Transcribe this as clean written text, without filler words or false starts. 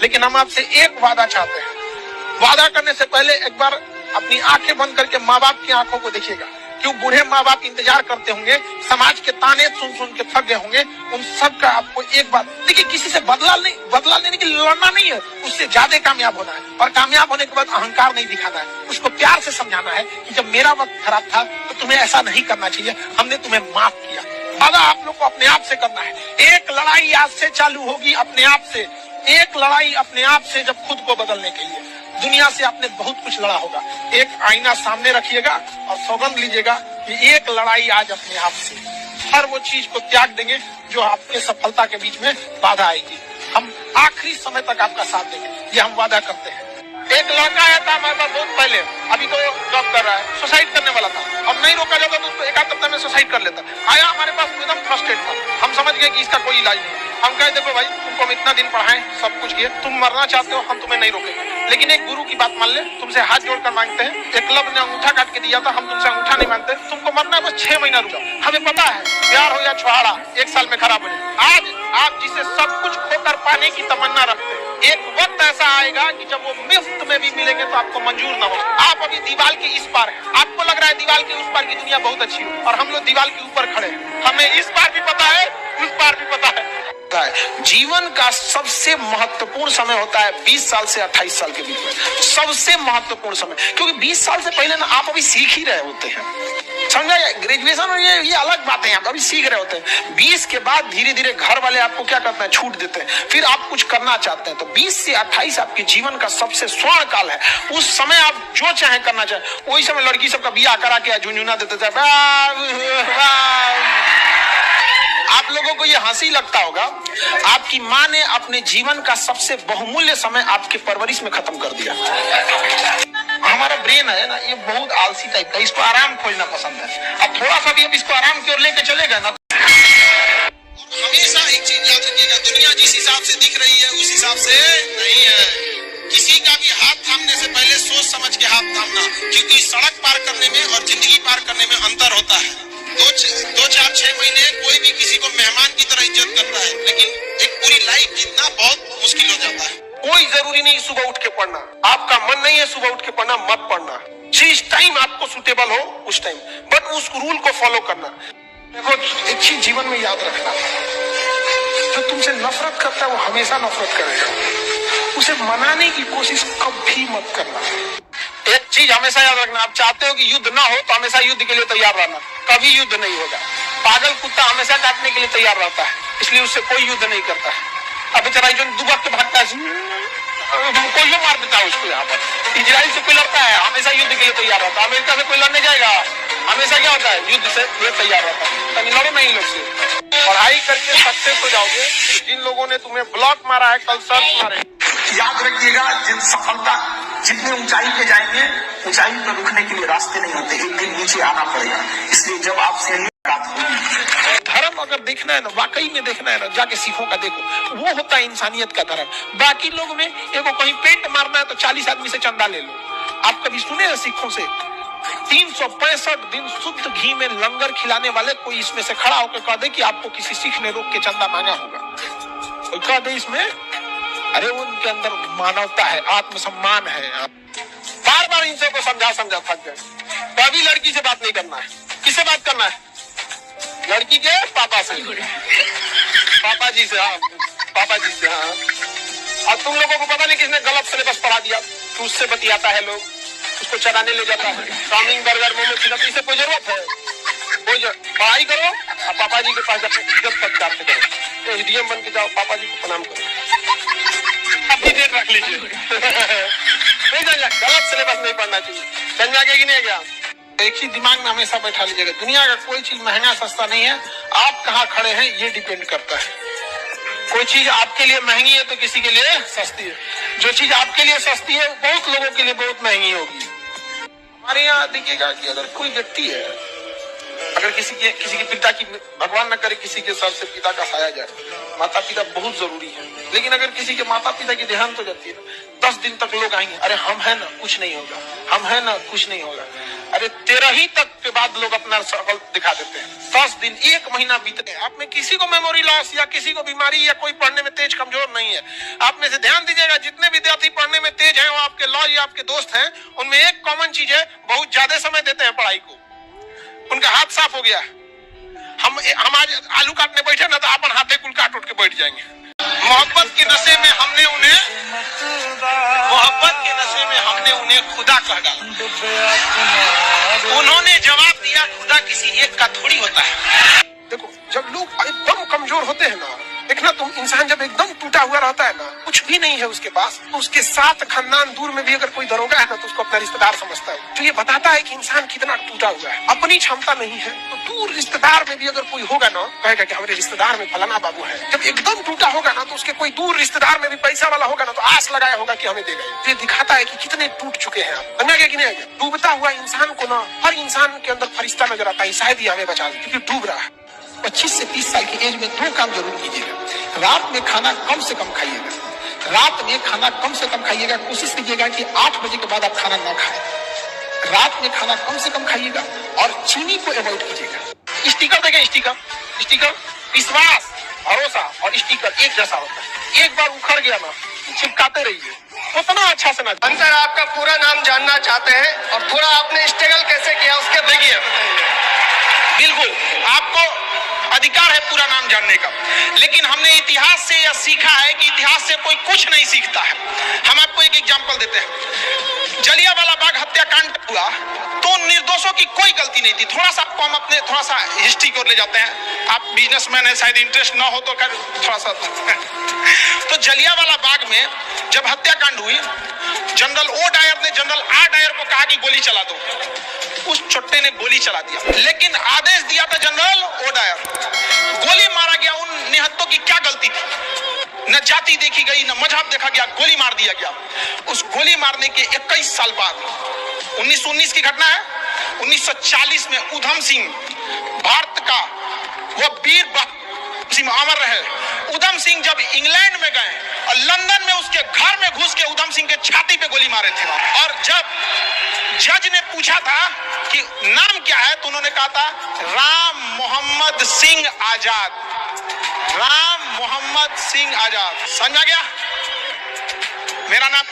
लेकिन हम आपसे एक वादा चाहते हैं। वादा करने से पहले एक बार अपनी आंखें बंद करके माँ बाप की आंखों को देखिएगा। क्यों बूढ़े माँ बाप इंतजार करते होंगे, समाज के ताने सुन सुन के थक गए होंगे। उन सब का आपको एक बात देखिए, किसी से बदला लेने के लिए लड़ना नहीं है, उससे ज्यादा कामयाब होना है। और कामयाब होने के बाद अहंकार नहीं दिखाना है, उसको प्यार से समझाना है कि जब मेरा वक्त खराब था तो तुम्हें ऐसा नहीं करना चाहिए, हमने तुम्हें माफ किया। वादा आप लोग को अपने आप से करना है। एक लड़ाई आज से चालू होगी अपने आप से, एक लड़ाई अपने आप से, जब खुद को बदलने के लिए। दुनिया से आपने बहुत कुछ लड़ा होगा, एक आईना सामने रखिएगा और सौगंध लीजिएगा कि एक लड़ाई आज अपने आप से। हर वो चीज को त्याग देंगे जो आपके सफलता के बीच में बाधा आएगी। हम आखिरी समय तक आपका साथ देंगे, ये हम वादा करते हैं। एक लड़का आया था हमारे पास बहुत पहले, अभी तो जॉब कर रहा है, सुसाइड करने वाला था। अब नहीं रोका जाता तो उसको एक आध हफ्ते में सुसाइड कर लेता। आया हमारे पास एकदम फ्रस्ट्रेट था, हम समझ गए कि इसका कोई इलाज नहीं। हम कहे देखो भाई, तुमको हम इतना दिन पढ़ाएं, सब कुछ किए, तुम मरना चाहते हो, हम तुम्हें नहीं रोकेंगे, लेकिन एक गुरु की बात मान ले, तुमसे हाथ जोड़कर मांगते हैं। एकलव्य ने अंगूठा काट के दिया था, हम तुमसे अंगूठा नहीं मांगते, तुमको मरना है, बस 6 महीना रुको। हमें पता है प्यार हो या छुहाड़ा 1 साल में खराब हो जाए। आज आप जिसे सब कुछ खोकर पाने की तमन्ना रखते हैं, एक वक्त ऐसा आएगा कि जब वो मुफ्त में भी मिलेंगे तो आपको मंजूर न हो। आप अभी दीवार के इस पार हैं, आपको लग रहा है दीवार के उस पार की दुनिया बहुत अच्छी है, और हम लोग दीवार के ऊपर खड़े हैं। हमें इस पार भी पता है, उस पार भी पता है। जीवन का सबसे महत्वपूर्ण समय होता है 20 साल से 28 साल के बीच में, सबसे महत्वपूर्ण समय। क्योंकि 20 साल से पहले ना आप अभी सीख ही रहे होते हैं, समझा? ग्रेजुएशन और ये अलग बातें हैं, आप अभी सीख रहे होते हैं। 20 के बाद धीरे धीरे घर वाले आपको क्या करते हैं, छूट देते हैं, फिर आप कुछ करना चाहते हैं। तो 20 से 28 आपके जीवन का सबसे स्वर्ण काल है। उस समय आप जो चाहे करना चाहे। वही समय लड़की सबका बियाह करा के झुंझुना देते थे। आप लोगों को ये हंसी लगता होगा, आपकी माँ ने अपने जीवन का सबसे बहुमूल्य समय आपके परवरिश में खत्म कर दिया। हमारा ब्रेन है ना, ये बहुत आलसी टाइप का, इसको आराम खोजना पसंद है। अब थोड़ा सा भी अब इसको आराम की ओर लेके चलेगा ना, हमेशा एक चीज याद रखिएगा, दुनिया जिस हिसाब से दिख रही है उस हिसाब से नहीं है। किसी का भी हाथ थामने से पहले सोच समझ के हाथ थामना, क्योंकि सड़क पार करने में और जिंदगी पार करने में अंतर होता है। 2-4-6 महीने कोई भी किसी को मेहमान की तरह इज्जत करता है, लेकिन एक पूरी लाइफ जीतना बहुत मुश्किल हो जाता है। कोई जरूरी नहीं सुबह उठ के पढ़ना, आपका मन नहीं है सुबह उठ के पढ़ना, मत पढ़ना। जिस टाइम आपको सुटेबल हो उस टाइम, बट उस रूल को फॉलो करना। देखो, एक चीज जीवन में याद रखना, जो तुमसे नफरत करता है वो हमेशा नफरत करेगा, उसे मनाने की कोशिश कभी मत करना। एक चीज हमेशा याद रखना, आप चाहते हो कि युद्ध ना हो तो हमेशा युद्ध के लिए तैयार रहना, कभी युद्ध नहीं होगा। पागल कुत्ता हमेशा काटने के लिए तैयार रहता है, इसलिए उससे कोई युद्ध नहीं करता है। अब बेचारा जो दुबक के भागता है, कोई मार देता है उसको। यहाँ पर इजराइल से कोई लड़ता है, हमेशा युद्ध के लिए तैयार रहता है। अमेरिका से कोई लड़ने जाएगा, हमेशा क्या होता है, युद्ध से ये तैयार रहता है। तभी लड़ो नहीं लोग से, पढ़ाई करके सक्सेस हो जाओगे। जिन लोगों ने तुम्हें ब्लॉक मारा है, कल सर्च मारे। याद रखिएगा, जिन सफलता जितनी ऊंचाई पे जाएंगे, ऊंचाई पर रुकने के लिए रास्ते नहीं होते, एक दिन नीचे आना पड़ेगा। इसलिए जब आपसे धर्म अगर देखना है ना, वाकई में देखना है ना, जाके सिखों का देखो, वो होता है इंसानियत का धर्म। बाकी लोग में एगो कहीं पेंट मारना है तो 40 आदमी से चंदा ले लो। आप कभी सुने हैं सिखों से 365 दिन शुद्ध घी में लंगर खिलाने वाले कोई इसमें से खड़ा होकर कह दे कि आपको किसी सिख ने रोक के चंदा मांगा होगा? कोई कह दे इसमें? अरे उनके अंदर मानवता है, आत्मसम्मान है। बार बार इन सबको समझा थक गए। कभी लड़की से बात नहीं करना है। किससे बात करना है? लड़की के पापा से, पापा जी से। हाँ, पापा जी से। हाँ, और तुम लोगों को पता नहीं किसने गलत सिलेबस पढ़ा दिया कि उससे बतियाता है, लोग उसको चराने ले जाता है, चाउमीन बर्गर मोमो खिलाता। इससे कोई जरूरत है? कोई पढ़ाई करो और पापा जी के पास जाकर इज्जत सत्कार से करो। एसडीएम बन के जाओ, पापा जी को प्रणाम करो, अपनी डेट रख लीजिए। नहीं गलत सिलेबस नहीं पढ़ना चाहिए। समझा के कि नहीं गया? एक ही दिमाग में हमेशा बैठा लीजिएगा, दुनिया का कोई चीज महंगा सस्ता नहीं है। आप कहाँ खड़े हैं ये डिपेंड करता है। कोई चीज आपके लिए महंगी है तो किसी के लिए सस्ती है। जो चीज आपके लिए सस्ती है बहुत लोगों के लिए बहुत महंगी होगी। हमारे यहाँ देखिएगा कि अगर कोई व्यक्ति है अगर किसी के पिता की, भगवान न करे किसी के सर से पिता का साया जाए, माता पिता बहुत जरूरी है। लेकिन अगर किसी के माता पिता की देहांत हो जाती है ना, 10 दिन तक लोग आएंगे, अरे हम है ना कुछ नहीं होगा, हम है ना कुछ नहीं होगा। अरे 13 तक के बाद लोग अपना शकल दिखा देते हैं। 10 दिन, 1 महीना बीतने, आप में किसी को मेमोरी लॉस या किसी को बीमारी या कोई पढ़ने में तेज कमजोर नहीं है। आप में से ध्यान दीजिएगा, जितने विद्यार्थी पढ़ने में तेज हैं वो आपके लॉ या आपके दोस्त हैं, उनमें एक कॉमन चीज है, बहुत ज्यादा समय देते हैं पढ़ाई को, उनका हाथ साफ हो गया। हम आज आलू काटने बैठे ना तो अपन हाथे कुल काट उठ के बैठ जाएंगे। मोहब्बत के नशे में हमने उन्हें खुदा कह डाला। उन्होंने जवाब दिया, खुदा किसी एक का थोड़ी होता है। देखो, जब लोग एकदम कमजोर होते हैं ना, देखना तुम, इंसान जब एकदम टूटा हुआ रहता है ना, कुछ भी नहीं है उसके पास, तो उसके साथ खानदान दूर में भी अगर कोई दरोगा है ना तो उसको अपना रिश्तेदार समझता है। तो ये बताता है कि इंसान कितना टूटा हुआ है, अपनी क्षमता नहीं है। तो दूर रिश्तेदार में भी अगर कोई होगा ना, कहेगा कि हमारे रिश्तेदार में फलाना बाबू है। जब एकदम टूटा होगा ना तो उसके कोई दूर रिश्तेदार में भी पैसा वाला होगा ना तो आस लगाया होगा कि हमें देगा। ये दिखाता है कि कितने टूट चुके हैं आप। समझ गया कि नहीं? डूबता हुआ इंसान को ना, हर इंसान के अंदर फरिश्ता नजर आता है, शायद ही हमें बचा ले, क्योंकि डूब रहा है। 25 से 30 साल की एज में 2 काम जरूर कीजिएगा। रात में खाना कम से कम खाइएगा। रात में खाना कम से कम खाइएगा। कोशिश कीजिएगा कि 8 बजे के बाद आप खाना ना खाएं। रात में खाना कम से कम खाइएगा और चीनी को अवॉइड कीजिएगा। स्टिकर देखें, स्टिकर विश्वास, भरोसा और स्टिकर एक जैसा होता है। एक बार उखड़ गया ना, चिपकाते रहिए, उतना अच्छा से ना। सर, आपका पूरा नाम जानना चाहते हैं और थोड़ा आपने स्ट्रगल कैसे किया उसके देखिए, बिल्कुल आपको अधिकार है पूरा नाम जानने का, लेकिन हमने इतिहास से यह सीखा है कि इतिहास से कोई कुछ नहीं सीखता है। हम आपको एक एग्जांपल देते हैं। जलियांवाला बाग हत्याकांड हुआ तो निर्दोषों की कोई गलती नहीं थी। थोड़ा सा आपको हम अपने थोड़ा सा हिस्ट्री को ले जाते हैं। आप बिजनेसमैन है, शायद इंटरेस्ट ना हो तो कर थोड़ा सा तो जलियांवाला बाग में जब हत्याकांड हुई, जनरल ओ डायर ने जनरल आर डायर को कहा कि गोली चला दो। उस चुट्टे ने गोली चला दिया, लेकिन आदेश दिया था जनरल ओ डायर। गोली मारा गया। उन निहत्तों की क्या गलती थी? न जाति देखी गई, न मजहब देखा गया, गोली मार दिया गया। उस गोली मारने के 21 साल बाद, 1919 की घटना है, 1940 में उधम सिंह, भारत का वो वीर अमर रहे, उधम सिंह जब इंग्लैंड में गए और लंदन में उसके घर में घुस के उधम सिंह के छाती पे गोली मारे थे। और जब जज ने पूछा था कि नाम क्या है, तो उन्होंने कहा था राम मोहम्मद सिंह आजाद। राम मोहम्मद सिंह आजाद। समझा गया? मेरा नाम